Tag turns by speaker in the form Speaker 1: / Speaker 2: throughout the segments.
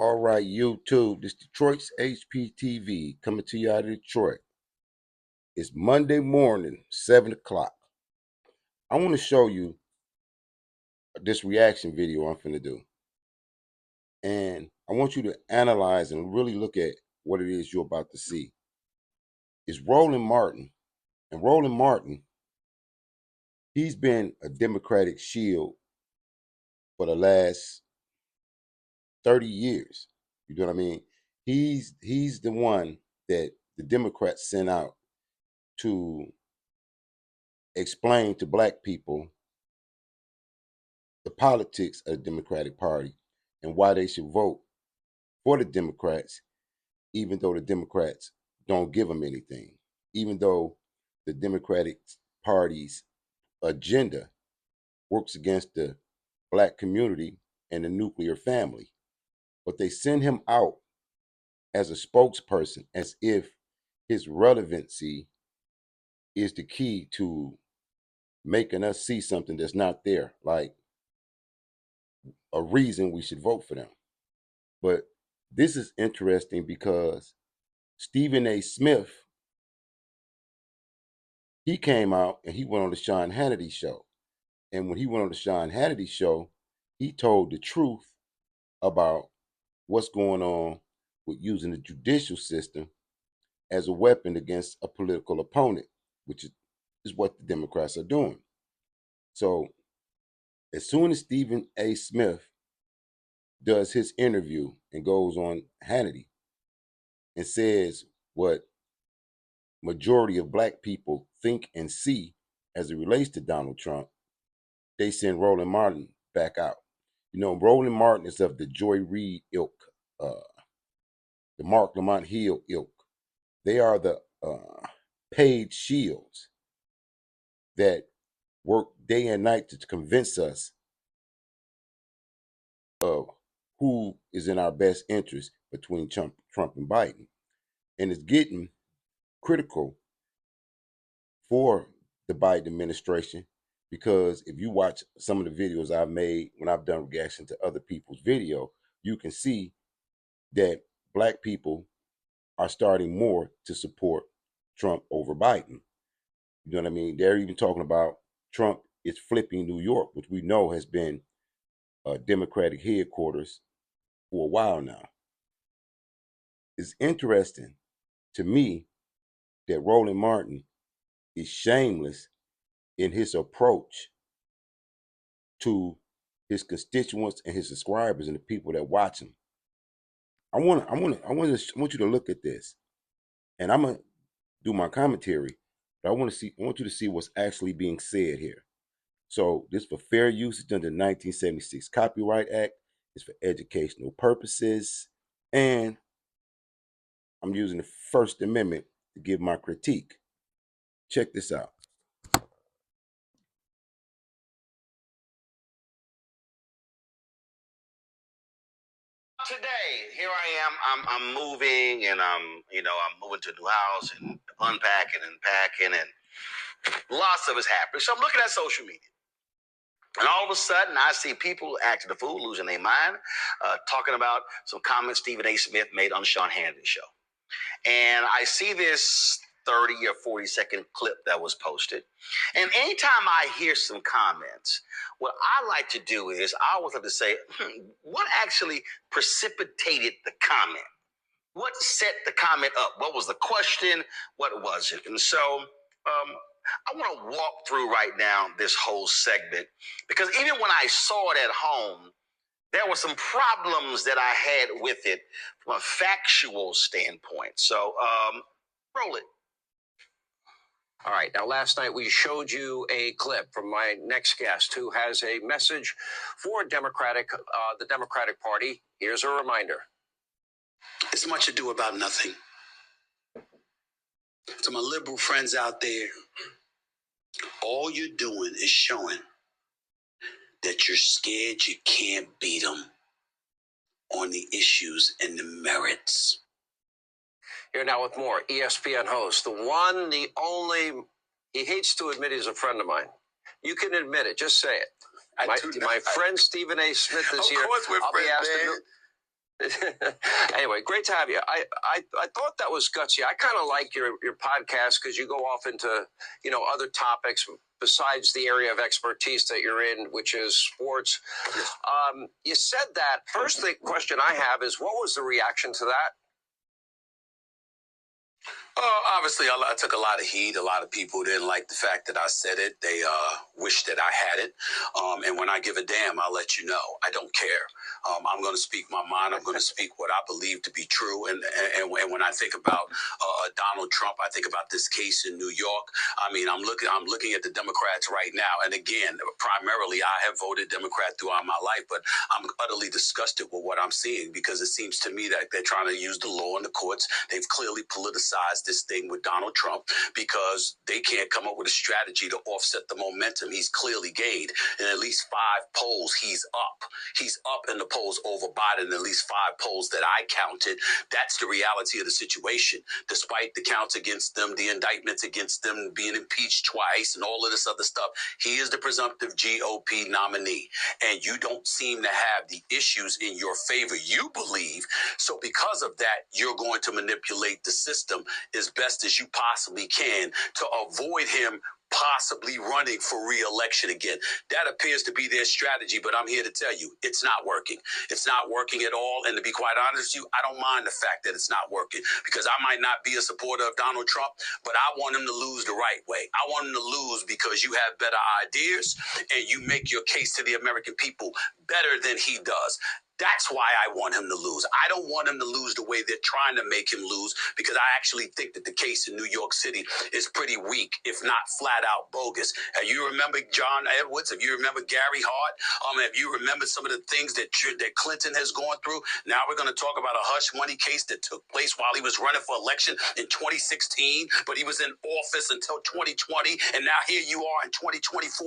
Speaker 1: All right, YouTube. This Detroit's HPTV coming to you out of Detroit. It's Monday morning, 7 o'clock. I want to show you this reaction video I'm finna do. And I want you to analyze and really look at what it is you're about to see. It's Roland Martin. And Roland Martin, he's been a Democratic shield for the last 30 years. You know what I mean? He's the one that the Democrats sent out to explain to black people the politics of the Democratic Party and why they should vote for the Democrats, even though the Democrats don't give them anything, even though the Democratic Party's agenda works against the black community and the nuclear family. But they send him out as a spokesperson as if his relevancy is the key to making us see something that's not there, like a reason we should vote for them. But this is interesting because Stephen A. Smith, he came out and he went on the Sean Hannity show. And when he went on the Sean Hannity show, he told the truth about what's going on with using the judicial system as a weapon against a political opponent, which is what the Democrats are doing. So as soon as Stephen A. Smith does his interview and goes on Hannity and says what majority of black people think and see as it relates to Donald Trump, they send Roland Martin back out. You know, Roland Martin is of the Joy Reid ilk, the Mark Lamont Hill ilk. They are the paid shields that work day and night to convince us of who is in our best interest between Trump and Biden. And it's getting critical for the Biden administration because if you watch some of the videos I've made when I've done reaction to other people's video, you can see that black people are starting more to support Trump over Biden. You know what I mean? They're even talking about Trump is flipping New York, which we know has been Democratic headquarters for a while now. It's interesting to me that Roland Martin is shameless in his approach to his constituents and his subscribers and the people that watch him. I want you to look at this, and I'm gonna do my commentary, but I want you to see what's actually being said here. So this for fair usage under the 1976 Copyright Act. It's for educational purposes, and I'm using the First Amendment to give my critique. Check this out.
Speaker 2: Today, here I am. I'm moving, and I'm moving to a new house and unpacking and packing, and lots of it's happening. So I'm looking at social media. And all of a sudden, I see people acting a fool, losing their mind, talking about some comments Stephen A. Smith made on Sean Hannity's show. And I see this 30 or 40-second clip that was posted. And anytime I hear some comments, what I like to do is I always have to say, what actually precipitated the comment? What set the comment up? What was the question? What was it? And so I want to walk through right now this whole segment, because even when I saw it at home, there were some problems that I had with it from a factual standpoint. So, roll it.
Speaker 3: All right. Now, last night we showed you a clip from my next guest who has a message for the Democratic Party. Here's a reminder.
Speaker 4: It's much ado about nothing. To my liberal friends out there, all you're doing is showing that you're scared you can't beat them on the issues and the merits.
Speaker 3: Here now with more ESPN host, the one, the only, he hates to admit he's a friend of mine. You can admit it. Just say it. My friend Stephen A. Smith is here.
Speaker 4: Of course we're friends, man.
Speaker 3: Anyway, great to have you. I thought that was gutsy. I kind of like your podcast because you go off into other topics besides the area of expertise that you're in, which is sports. You said that. First, the question I have is, what was the reaction to that?
Speaker 4: Obviously, I took a lot of heat. A lot of people didn't like the fact that I said it. They wish that I had it. And when I give a damn, I'll let you know. I don't care. I'm going to speak my mind. I'm going to speak what I believe to be true. And when I think about Donald Trump, I think about this case in New York. I mean, I'm looking at the Democrats right now. And again, primarily, I have voted Democrat throughout my life, but I'm utterly disgusted with what I'm seeing because it seems to me that they're trying to use the law and the courts. They've clearly politicized this thing with Donald Trump because they can't come up with a strategy to offset the momentum he's clearly gained. In at least 5 polls, he's up. He's up in the polls over Biden in at least 5 polls that I counted. That's the reality of the situation. Despite the counts against them, the indictments against them, being impeached twice, and all of this other stuff, he is the presumptive GOP nominee. And you don't seem to have the issues in your favor you believe. So because of that, you're going to manipulate the system as best as you possibly can to avoid him possibly running for re-election again. That appears to be their strategy, but I'm here to tell you, it's not working. It's not working at all. And to be quite honest with you, I don't mind the fact that it's not working because I might not be a supporter of Donald Trump, but I want him to lose the right way. I want him to lose because you have better ideas and you make your case to the American people better than he does. That's why I want him to lose. I don't want him to lose the way they're trying to make him lose because I actually think that the case in New York City is pretty weak, if not flat out bogus. Have you remember John Edwards? Have you remember Gary Hart? Have you remembered some of the things that Clinton has gone through? Now we're going to talk about a hush money case that took place while he was running for election in 2016, but he was in office until 2020, and now here you are in 2024,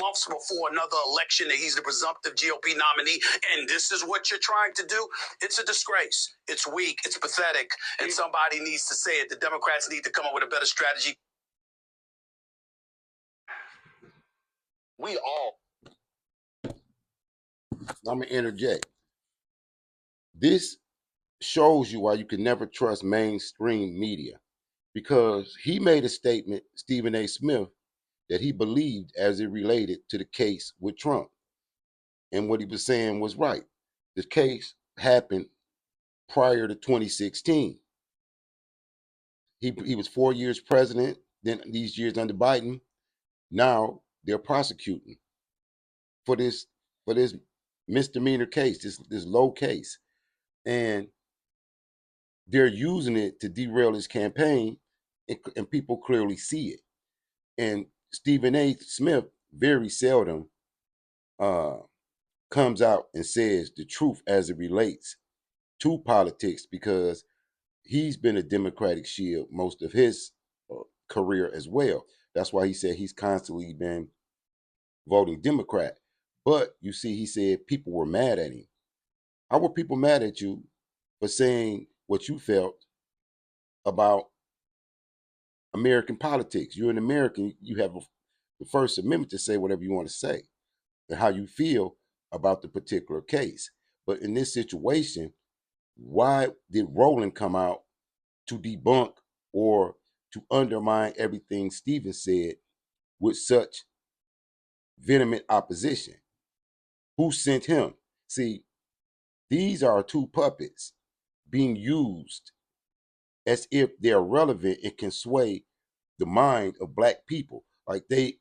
Speaker 4: months before another election, and he's the presumptive GOP nominee, and this is what you're trying to do. It's a disgrace. It's weak. It's pathetic. And somebody needs to say it. The Democrats need to come up with a better strategy.
Speaker 2: We all.
Speaker 1: I'm going to interject. This shows you why you can never trust mainstream media because he made a statement, Stephen A. Smith, that he believed as it related to the case with Trump. And what he was saying was right. The case happened prior to 2016. He was 4 years president, then these years under Biden. Now they're prosecuting for this misdemeanor case, this low case. And they're using it to derail his campaign, and people clearly see it. And Stephen A. Smith very seldom comes out and says the truth as it relates to politics because he's been a Democratic shield most of his career as well. That's why he said he's constantly been voting Democrat. But you see, he said people were mad at him. How were people mad at you for saying what you felt about American politics? You're an American. You have the First Amendment to say whatever you want to say and how you feel about the particular case. But in this situation, why did Roland come out to debunk or to undermine everything Stephen said with such vehement opposition? Who sent him? See, these are 2 puppets being used as if they're relevant and can sway the mind of black people. Like they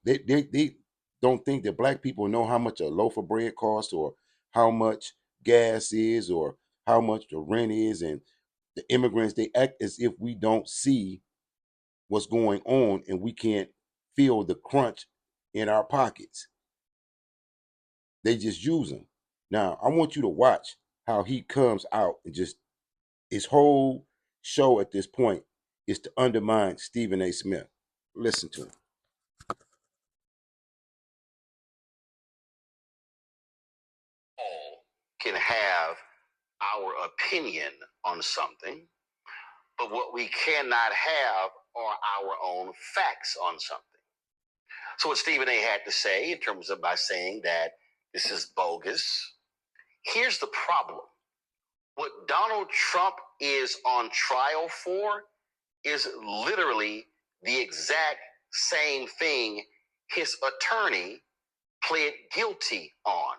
Speaker 1: don't think that black people know how much a loaf of bread costs or how much gas is or how much the rent is. And the immigrants, they act as if we don't see what's going on and we can't feel the crunch in our pockets. They just use them. Now, I want you to watch how he comes out and just his whole show at this point is to undermine Stephen A. Smith. Listen to him.
Speaker 2: All can have our opinion on something, but what we cannot have are our own facts on something. So what Stephen A. had to say in terms of by saying that this is bogus, here's the problem. What what Donald Trump is on trial for is literally the exact same thing his attorney pled guilty on.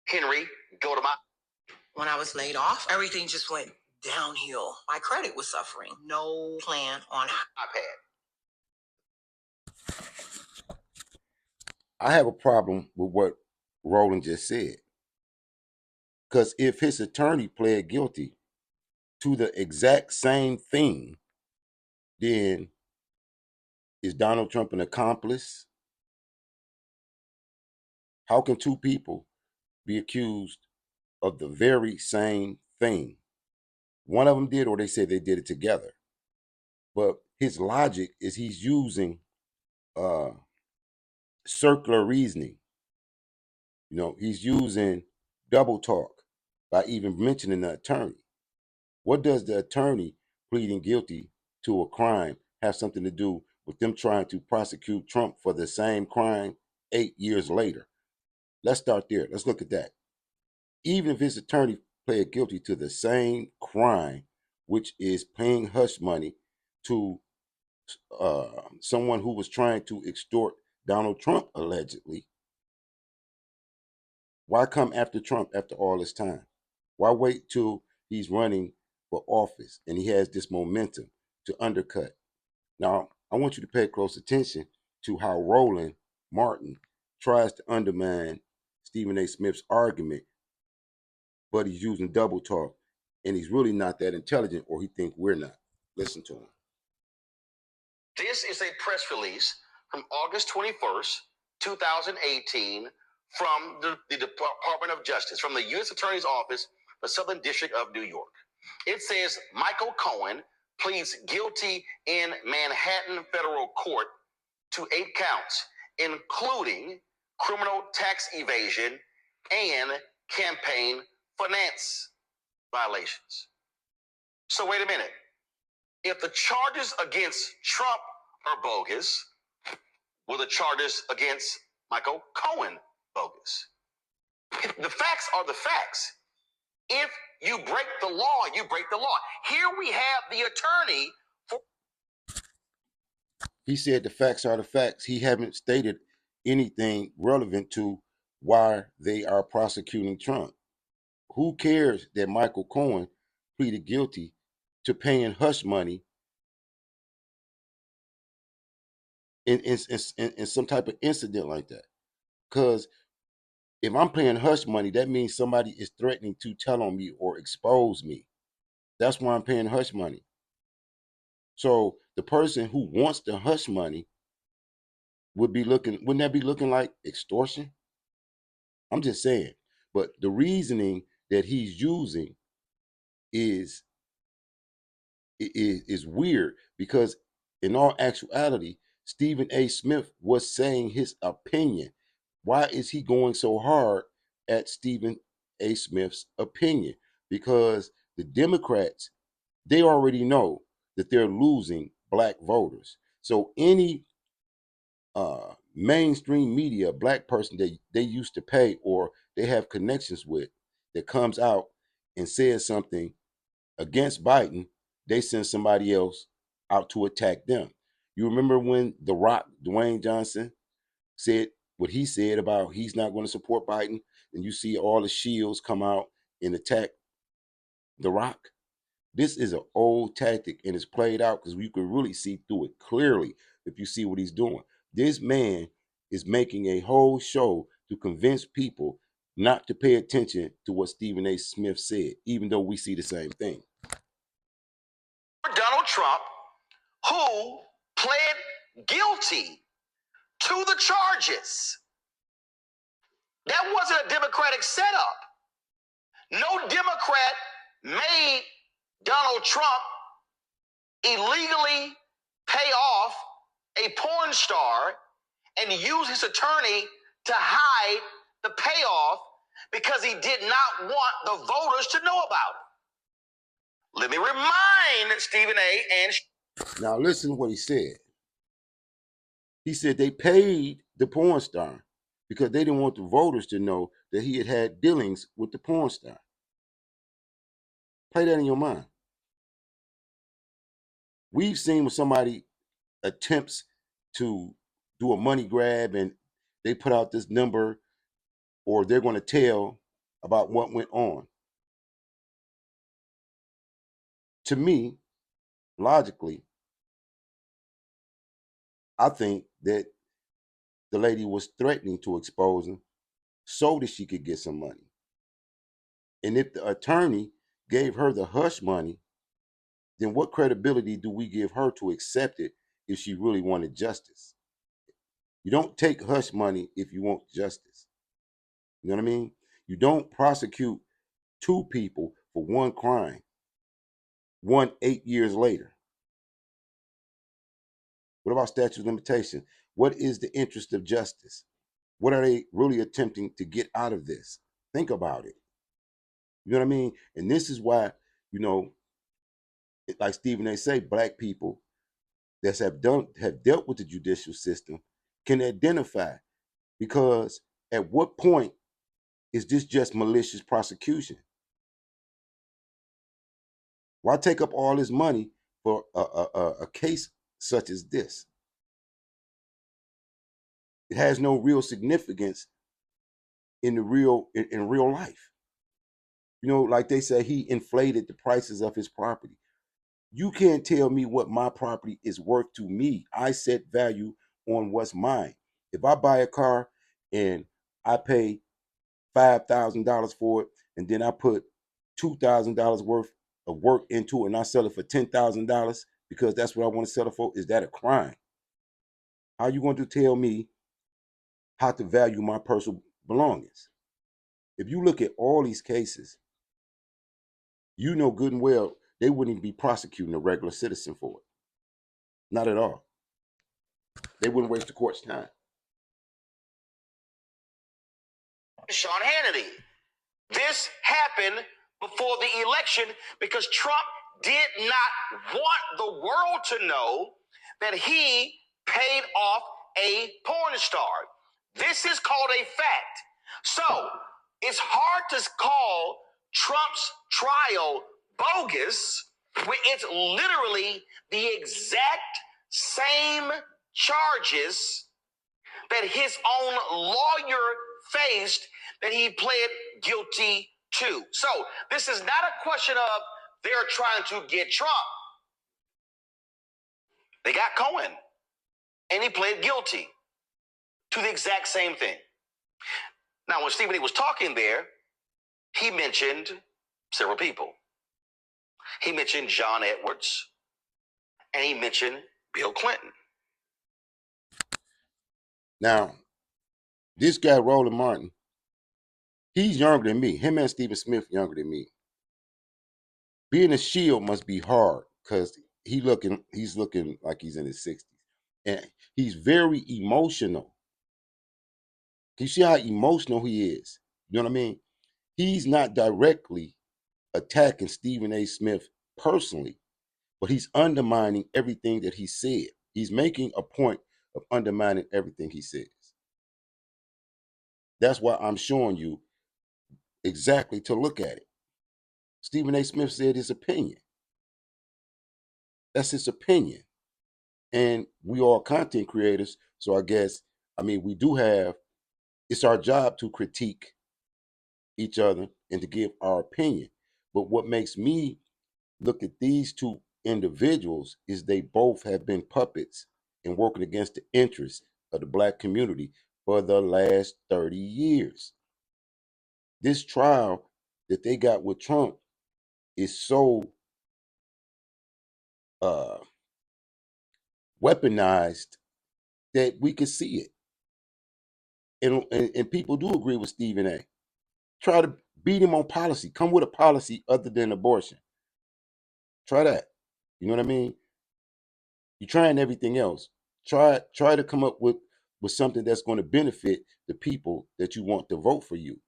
Speaker 2: Henry, go to my... When I was laid off, everything just went downhill. My credit was suffering. No plan on iPad.
Speaker 1: I have a problem with what Roland just said. Because if his attorney pled guilty to the exact same thing, then is Donald Trump an accomplice? How can two people be accused of the very same thing? One of them did, or they said they did it together. But his logic is he's using circular reasoning. You know, he's using double talk by even mentioning the attorney. What does the attorney pleading guilty to a crime have something to do with them trying to prosecute Trump for the same crime 8 years later? Let's start there. Let's look at that. Even if his attorney pled guilty to the same crime, which is paying hush money to someone who was trying to extort Donald Trump, allegedly, why come after Trump after all this time? Why wait till he's running for office and he has this momentum to undercut? Now, I want you to pay close attention to how Roland Martin tries to undermine Stephen A. Smith's argument, but he's using double talk, and he's really not that intelligent, or he think we're not. Listen to him.
Speaker 2: This is a press release from August 21st, 2018, from the Department of Justice, from the U.S. Attorney's Office, the Southern District of New York. It says Michael Cohen pleads guilty in Manhattan federal court to 8 counts, including criminal tax evasion and campaign finance violations. So wait a minute. If the charges against Trump are bogus, were the charges against Michael Cohen bogus? The facts are the facts. If you break the law, you break the law. Here we have the attorney for...
Speaker 1: He said the facts are the facts. He haven't stated anything relevant to why they are prosecuting Trump. Who cares that Michael Cohen pleaded guilty to paying hush money in some type of incident like that? Because if I'm paying hush money, that means somebody is threatening to tell on me or expose me. That's why I'm paying hush money. So the person who wants the hush money wouldn't that be looking like extortion? I'm just saying. But the reasoning that he's using is is weird, because in all actuality, Stephen A. Smith was saying his opinion. Why is he going so hard at Stephen A. Smith's opinion? Because the Democrats, they already know that they're losing black voters. So any mainstream media black person that they used to pay or they have connections with that comes out and says something against Biden, they send somebody else out to attack them. You remember when The Rock, Dwayne Johnson, said what he said about he's not going to support Biden, and you see all the shills come out and attack The Rock? This is an old tactic, and it's played out because you can really see through it clearly if you see what he's doing. This man is making a whole show to convince people not to pay attention to what Stephen A. Smith said, even though we see the same thing.
Speaker 2: Donald Trump, who pled guilty to the charges. That wasn't a Democratic setup. No Democrat made Donald Trump illegally pay off a porn star and use his attorney to hide the payoff because he did not want the voters to know about it. Let me remind Stephen A. and...
Speaker 1: Now listen to what he said. He said they paid the porn star because they didn't want the voters to know that he had had dealings with the porn star. Play that in your mind. We've seen when somebody attempts to do a money grab and they put out this number or they're going to tell about what went on. To me, logically, I think that the lady was threatening to expose him so that she could get some money. And if the attorney gave her the hush money, then what credibility do we give her to accept it if she really wanted justice? You don't take hush money if you want justice. You know what I mean? You don't prosecute two people for one crime, 8 years later. What about statute of limitation? What is the interest of justice? What are they really attempting to get out of this? Think about it. You know what I mean? And this is why, you know, like Stephen A. say, black people that have dealt with the judicial system can identify, because at what point is this just malicious prosecution? Why take up all this money for a case such as this? It has no real significance in real life. You know, like they say, he inflated the prices of his property. You can't tell me what my property is worth to me. I set value on what's mine. If I buy a car and I pay $5,000 for it, and then I put $2,000 worth of work into it, and I sell it for $10,000 because that's what I want to sell it for, is that a crime? How are you going to tell me how to value my personal belongings? If you look at all these cases, you know good and well they wouldn't even be prosecuting a regular citizen for it. Not at all. They wouldn't waste the court's time.
Speaker 2: Sean Hannity. This happened before the election because Trump did not want the world to know that he paid off a porn star. This is called a fact. So it's hard to call Trump's trial bogus when it's literally the exact same charges that his own lawyer faced that he pled guilty to. So this is not a question of they're trying to get Trump. They got Cohen, and he pled guilty to the exact same thing. Now, when Stephen A. was talking there, he mentioned several people. He mentioned John Edwards, and he mentioned Bill Clinton.
Speaker 1: Now, this guy, Roland Martin, he's younger than me. Him and Stephen Smith younger than me. Being a shill must be hard because he's looking like he's in his 60s. And he's very emotional. Can you see how emotional he is? You know what I mean? He's not directly attacking Stephen A. Smith personally, but he's undermining everything that he said. He's making a point of undermining everything he says. That's why I'm showing you exactly to look at it. Stephen A. Smith said his opinion. That's his opinion. And we are content creators. So I guess, we do have, it's our job to critique each other and to give our opinion. But what makes me look at these two individuals is they both have been puppets and working against the interests of the black community for the last 30 years. This trial that they got with Trump is so weaponized that we can see it. And people do agree with Stephen A. Try to beat him on policy. Come with a policy other than abortion. Try that. You know what I mean? You're trying everything else. Try to come up with something that's going to benefit the people that you want to vote for you.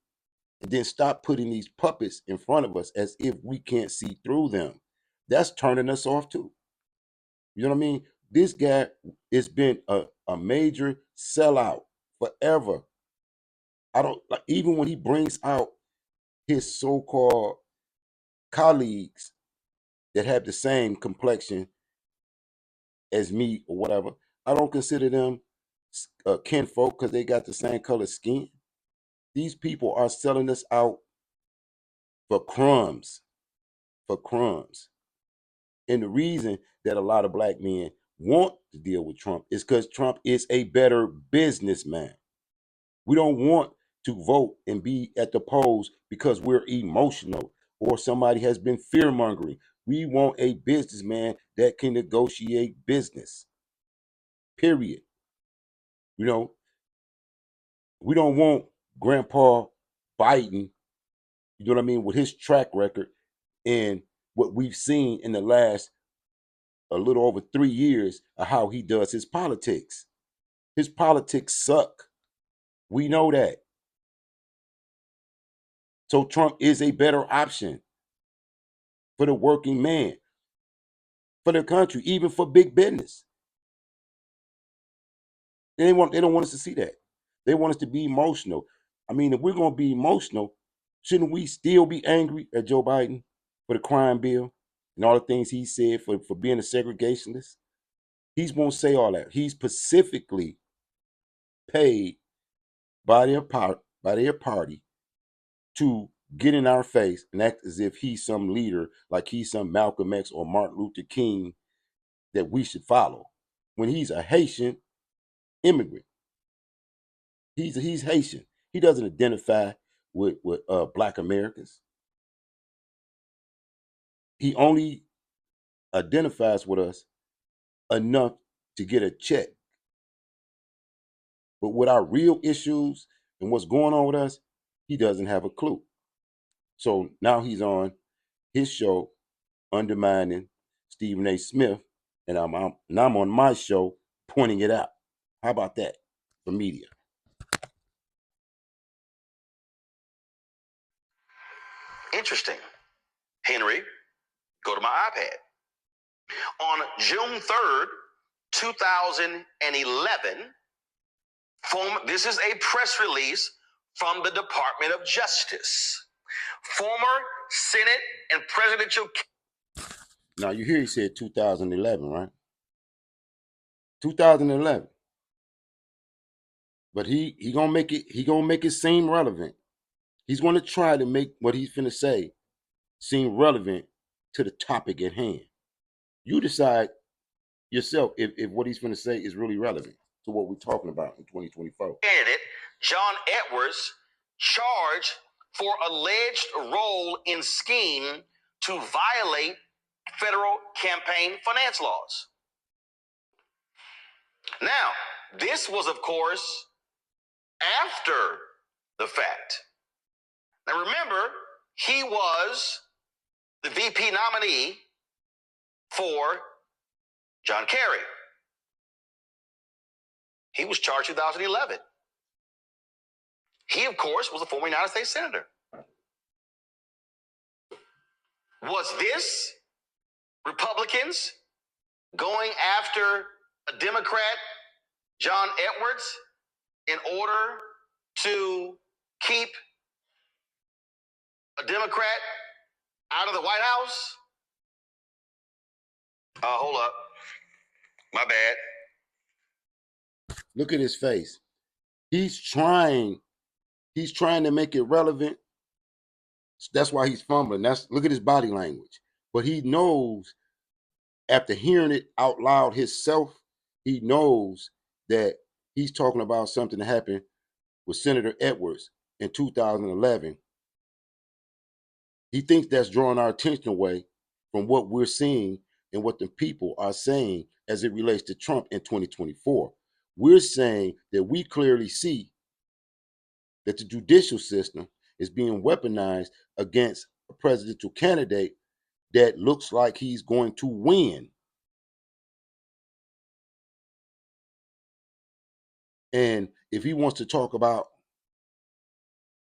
Speaker 1: And then stop putting these puppets in front of us as if we can't see through them. That's turning us off too. You know what I mean? This guy has been a major sellout forever. I don't like, even when he brings out his so-called colleagues that have the same complexion as me or whatever, I don't consider them kinfolk because they got the same color skin. These people are selling us out for crumbs, for crumbs. And the reason that a lot of black men want to deal with Trump is because Trump is a better businessman. We don't want to vote and be at the polls because we're emotional or somebody has been fear mongering. We want a businessman that can negotiate business. Period. You know, we don't want Grandpa Biden, you know what I mean, with his track record and what we've seen in the last a little over 3 years of how he does his politics. His politics suck. We know that. So Trump is a better option for the working man, for the country, even for big business. They don't want us to see that. They want us to be emotional. I mean, if we're gonna be emotional, shouldn't we still be angry at Joe Biden for the crime bill and all the things he said for being a segregationist? He won't say all that. He's specifically paid by their party to get in our face and act as if he's some leader, like he's some Malcolm X or Martin Luther King that we should follow. When he's a Haitian immigrant, he's Haitian. He doesn't identify with Black Americans. He only identifies with us enough to get a check. But with our real issues and what's going on with us, he doesn't have a clue. So now he's on his show undermining Stephen A. Smith, and I'm on my show pointing it out. How about that for media?
Speaker 2: Interesting. Henry, go to my iPad. On June 3rd, 2011, this is a press release from the Department of Justice. Former Senate and presidential.
Speaker 1: Now you hear he said 2011, right? 2011. But he gonna make it seem relevant. He's gonna try to make what he's finna say seem relevant to the topic at hand. You decide yourself if what he's finna say is really relevant to what we're talking about in 2024.
Speaker 2: Candidate John Edwards charged for alleged role in scheme to violate federal campaign finance laws. Now, this was, of course, after the fact. Now, remember, he was the VP nominee for John Kerry. He was charged in 2011. He, of course, was a former United States Senator. Was this Republicans going after a Democrat, John Edwards, in order to keep a Democrat out of the White House? Hold up. My bad.
Speaker 1: Look at his face. He's trying to make it relevant. That's why he's fumbling. Look at his body language. But he knows, after hearing it out loud himself, he knows that he's talking about something that happened with Senator Edwards in 2011. He thinks that's drawing our attention away from what we're seeing and what the people are saying as it relates to Trump in 2024. We're saying that we clearly see that the judicial system is being weaponized against a presidential candidate that looks like he's going to win. And if he wants to talk about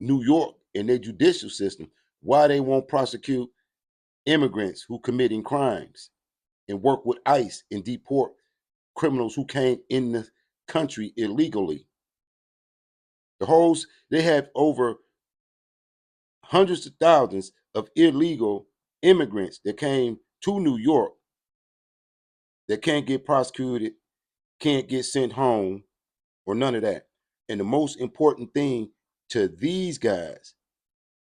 Speaker 1: New York and their judicial system, why they won't prosecute immigrants who committing crimes and work with ICE and deport criminals who came in the country illegally. They have over hundreds of thousands of illegal immigrants that came to New York that can't get prosecuted, can't get sent home, or none of that. And the most important thing to these guys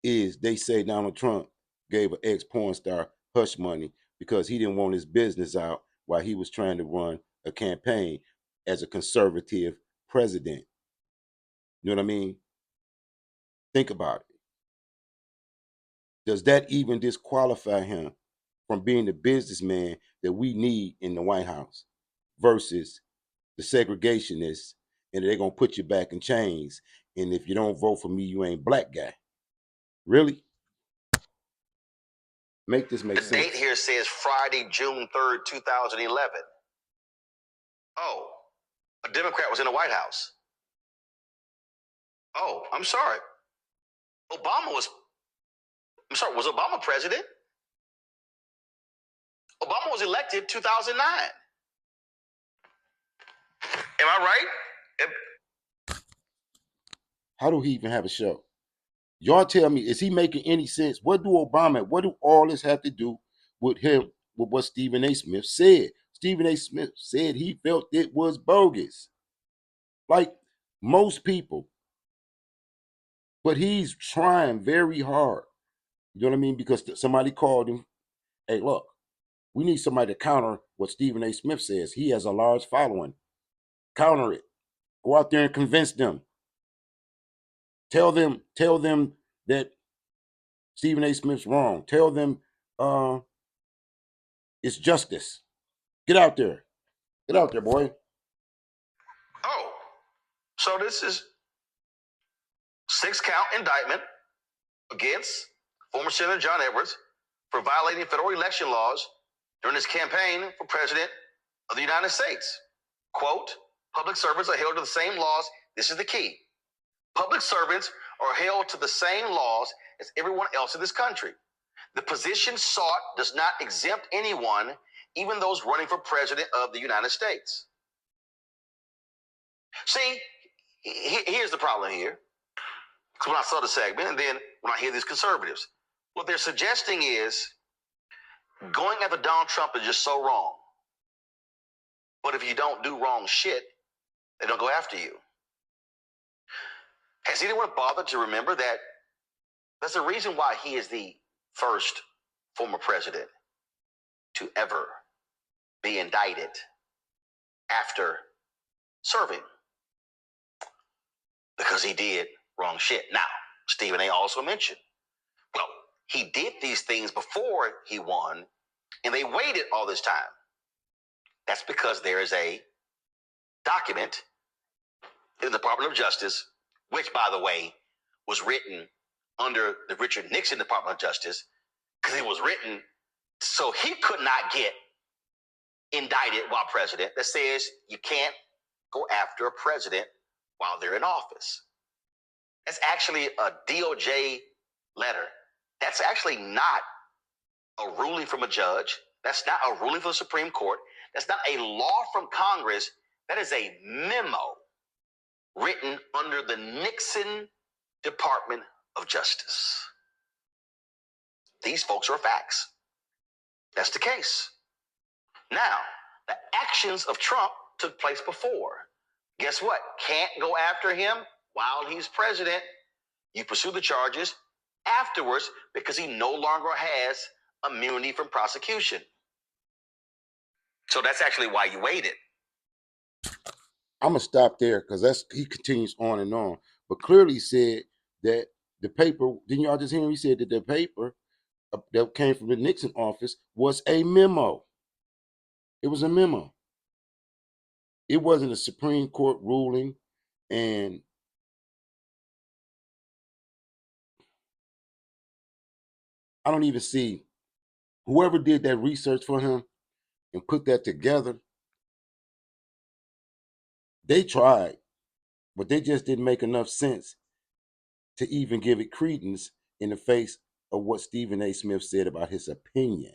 Speaker 1: is they say Donald Trump gave an ex-porn star hush money because he didn't want his business out while he was trying to run a campaign as a conservative president. You know what I mean? Think about it. Does that even disqualify him from being the businessman that we need in the White House versus the segregationists and they're going to put you back in chains? And if you don't vote for me, you ain't black guy. Really? Make this make
Speaker 2: The
Speaker 1: sense.
Speaker 2: date here says Friday, June 3rd, 2011. Oh, a Democrat was in the White House. Oh, I'm sorry. Was Obama president? Obama was elected 2009. Am I right?
Speaker 1: How do he even have a show? Y'all tell me, is he making any sense? What do all this have to do with him, with what Stephen A. Smith said? Stephen A. Smith said he felt it was bogus. Like most people. But he's trying very hard. You know what I mean? Because somebody called him, hey, look, we need somebody to counter what Stephen A. Smith says. He has a large following. Counter it. Go out there and convince them. Tell them that Stephen A. Smith's wrong. Tell them it's justice. Get out there. Get out there, boy.
Speaker 2: Oh, so this is 6-count indictment against former Senator John Edwards for violating federal election laws during his campaign for president of the United States. Quote, public servants are held to the same laws. This is the key. Public servants are held to the same laws as everyone else in this country. The position sought does not exempt anyone, even those running for president of the United States. See, here's the problem here. Because when I saw the segment, and then when I hear these conservatives, what they're suggesting is going after Donald Trump is just so wrong. But if you don't do wrong shit, they don't go after you. Has anyone bothered to remember that that's the reason why he is the first former president to ever be indicted after serving? Because he did wrong shit. Now, Stephen A. also mentioned, well, he did these things before he won, and they waited all this time. That's because there is a document in the Department of Justice, which, by the way, was written under the Richard Nixon Department of Justice, because it was written so he could not get indicted while president, that says you can't go after a president while they're in office. That's actually a DOJ letter. That's actually not a ruling from a judge. That's not a ruling from the Supreme Court. That's not a law from Congress. That is a memo written under the Nixon Department of Justice. These folks are facts. That's the case. Now, the actions of Trump took place before. Guess what? Can't go after him while he's president. You pursue the charges afterwards because he no longer has immunity from prosecution. So that's actually why you waited.
Speaker 1: I'm gonna stop there because he continues on and on. But clearly said that the paper, didn't y'all just hear him? He said that the paper that came from the Nixon office was a memo. It was a memo. It wasn't a Supreme Court ruling, and I don't even see whoever did that research for him and put that together. They tried, but they just didn't make enough sense to even give it credence in the face of what Stephen A. Smith said about his opinion.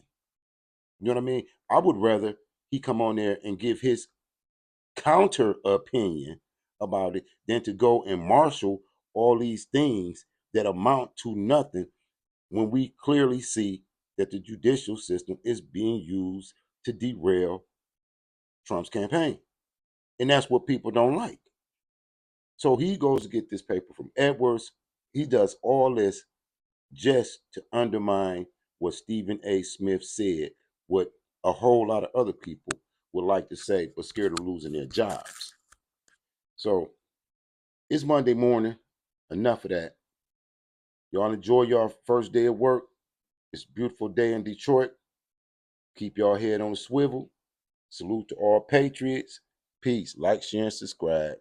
Speaker 1: You know what I mean? I would rather he come on there and give his counter opinion about it than to go and marshal all these things that amount to nothing when we clearly see that the judicial system is being used to derail Trump's campaign. And that's what people don't like. So he goes to get this paper from Edwards. He does all this just to undermine what Stephen A. Smith said, what a whole lot of other people would like to say, but scared of losing their jobs. So it's Monday morning. Enough of that. Y'all enjoy your first day of work. It's a beautiful day in Detroit. Keep y'all head on the swivel. Salute to all patriots. Peace. Like, share, and subscribe.